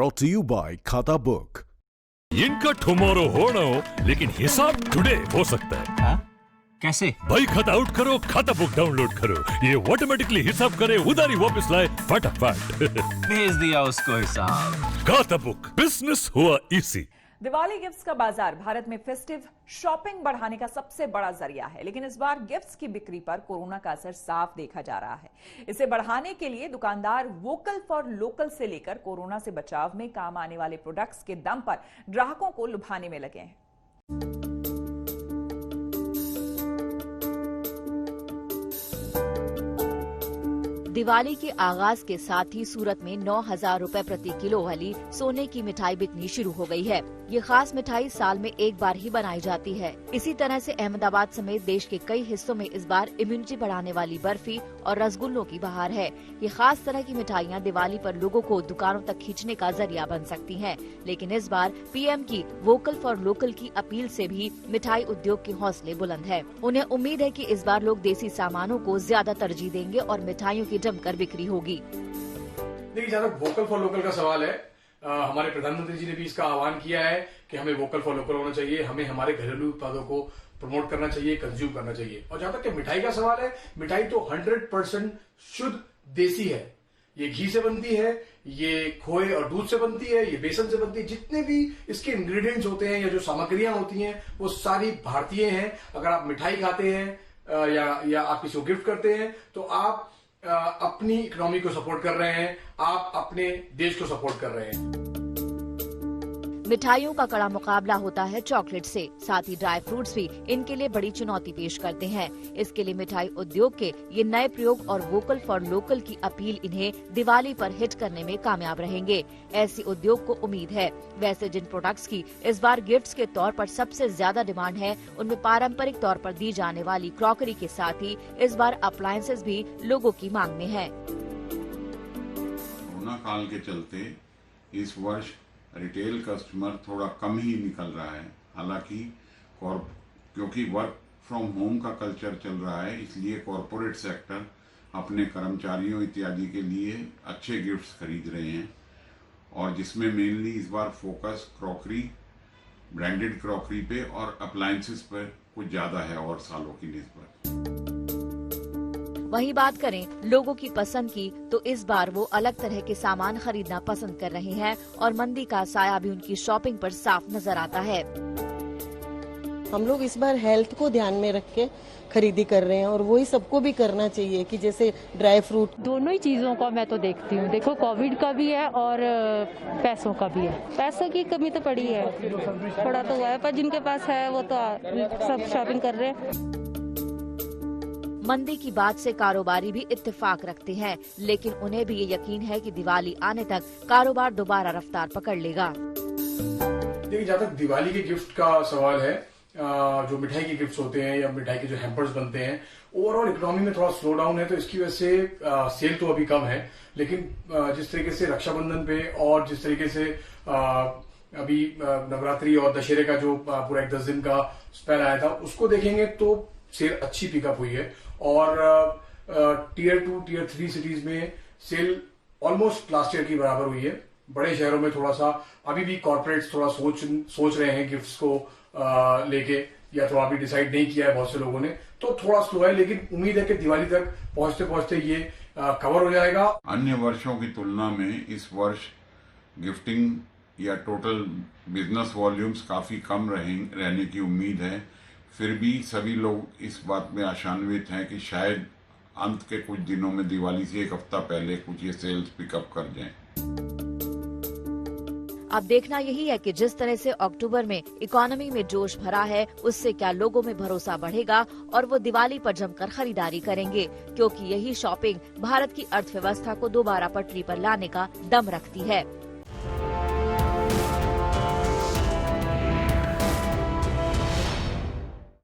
brought to you by खाता book. इनका tomorrow होना हो लेकिन हिसाब टुडे हो सकता है। हाँ? कैसे? भाई खाता आउट करो, खाता बुक डाउनलोड करो, ये ऑटोमेटिकली हिसाब करे, उधारी वापस लाए फटाफट। भेज दिया उसको हिसाब। खाता बुक, बिजनेस हुआ इजी। दिवाली गिफ्ट्स का बाजार भारत में फेस्टिव शॉपिंग बढ़ाने का सबसे बड़ा जरिया है, लेकिन इस बार गिफ्ट्स की बिक्री पर कोरोना का असर साफ देखा जा रहा है। इसे बढ़ाने के लिए दुकानदार वोकल फॉर लोकल से लेकर कोरोना से बचाव में काम आने वाले प्रोडक्ट्स के दम पर ग्राहकों को लुभाने में लगे हैं। दिवाली के आगाज के साथ ही सूरत में 9,000 रुपए प्रति किलो वाली सोने की मिठाई बिकनी शुरू हो गई है। ये खास मिठाई साल में एक बार ही बनाई जाती है। इसी तरह से अहमदाबाद समेत देश के कई हिस्सों में इस बार इम्यूनिटी बढ़ाने वाली बर्फी और रसगुल्लों की बहार है। ये खास तरह की मिठाइयाँ दिवाली पर लोगों को दुकानों तक खींचने का जरिया बन सकती हैं। लेकिन इस बार पीएम की वोकल फॉर लोकल की अपील से भी मिठाई उद्योग के हौसले बुलंद है। उन्हें उम्मीद है कि इस बार लोग देसी सामानों को ज्यादा तरजीह देंगे और मिठाइयों की जमकर बिक्री होगी। देखिए, जहाँ तक वोकल फॉर लोकल का सवाल है, हमारे प्रधानमंत्री जी ने भी इसका आह्वान किया है कि हमें वोकल फॉर लोकल होना चाहिए, हमें हमारे घरेलू उत्पादों को प्रमोट करना चाहिए, कंज्यूम करना चाहिए। और जहां तक कि मिठाई का सवाल है, मिठाई तो 100% शुद्ध देसी है। ये घी से बनती है, ये खोए और दूध से बनती है, ये बेसन से बनती है। जितने भी इसके इंग्रेडिएंट्स होते हैं या जो सामग्रियां होती हैं वो सारी भारतीय हैं। अगर आप मिठाई खाते हैं या आप किसी को गिफ्ट करते हैं तो आप अपनी इकोनॉमी को सपोर्ट कर रहे हैं, आप अपने देश को सपोर्ट कर रहे हैं। मिठाइयों का कड़ा मुकाबला होता है चॉकलेट से, साथ ही ड्राई फ्रूट्स भी इनके लिए बड़ी चुनौती पेश करते हैं। इसके लिए मिठाई उद्योग के ये नए प्रयोग और वोकल फॉर लोकल की अपील इन्हें दिवाली पर हिट करने में कामयाब रहेंगे, ऐसी उद्योग को उम्मीद है। वैसे जिन प्रोडक्ट्स की इस बार गिफ्ट्स के तौर पर सबसे ज्यादा डिमांड है, उनमें पारंपरिक तौर पर दी जाने वाली क्रॉकरी के साथ ही इस बार अप्लायंसेस भी लोगों की मांग में है। कोरोना काल के चलते इस वर्ष रिटेल कस्टमर थोड़ा कम ही निकल रहा है। हालांकि क्योंकि वर्क फ्रॉम होम का कल्चर चल रहा है, इसलिए कॉरपोरेट सेक्टर अपने कर्मचारियों इत्यादि के लिए अच्छे गिफ्ट्स खरीद रहे हैं, और जिसमें मेनली इस बार फोकस क्रॉकरी, ब्रांडेड क्रॉकरी पे और अप्लायंसेस पर कुछ ज्यादा है और सालों की निस्बत। वहीं बात करें लोगों की पसंद की, तो इस बार वो अलग तरह के सामान खरीदना पसंद कर रहे हैं और मंदी का साया भी उनकी शॉपिंग पर साफ नजर आता है। हम लोग इस बार हेल्थ को ध्यान में रख के खरीदी कर रहे हैं और वही सबको भी करना चाहिए कि जैसे ड्राई फ्रूट, दोनों ही चीजों का मैं तो देखती हूँ। देखो, कोविड का भी है और पैसों का भी है। पैसों की कमी तो पड़ी है, थोड़ा तो हुआ है, पर जिनके पास है वो तो सब शॉपिंग कर रहे हैं। मंदी की बात से कारोबारी भी इत्तेफाक रखते हैं, लेकिन उन्हें भी ये यकीन है कि दिवाली आने तक कारोबार दोबारा रफ्तार पकड़ लेगा। देखिए, जहाँ तक दिवाली के गिफ्ट का सवाल है, जो मिठाई के गिफ्ट्स होते हैं या मिठाई के जो हैम्पर्स बनते हैं, ओवरऑल इकोनॉमी में थोड़ा स्लो डाउन है, तो इसकी वजह से सेल तो अभी कम है। लेकिन जिस तरीके से रक्षाबंधन पे और जिस तरीके से अभी नवरात्रि और दशहरे का जो पूरा एक 10 दिन का स्पैन आया था, उसको देखेंगे तो सेल अच्छी पिकअप हुई है। और टीयर 2, टीयर 3 सिटीज में सेल ऑलमोस्ट लास्ट ईयर की बराबर हुई है। बड़े शहरों में थोड़ा सा अभी भी कॉर्पोरेट्स थोड़ा सोच रहे हैं गिफ्ट्स को लेके, या थोड़ा अभी डिसाइड नहीं किया है बहुत से लोगों ने, तो थोड़ा स्लो है। लेकिन उम्मीद है कि दिवाली तक पहुंचते पहुंचते ये कवर हो जाएगा। अन्य वर्षों की तुलना में इस वर्ष गिफ्टिंग या टोटल बिजनेस वॉल्यूम्स काफी कम रहने की उम्मीद है। फिर भी सभी लोग इस बात में आशान्वित हैं कि शायद अंत के कुछ दिनों में, दिवाली से एक हफ्ता पहले, कुछ ये सेल्स पिकअप कर जाएं। अब देखना यही है कि जिस तरह से अक्टूबर में इकोनॉमी में जोश भरा है, उससे क्या लोगों में भरोसा बढ़ेगा और वो दिवाली पर जमकर खरीदारी करेंगे, क्योंकि यही शॉपिंग भारत की अर्थव्यवस्था को दोबारा पटरी पर लाने का दम रखती है।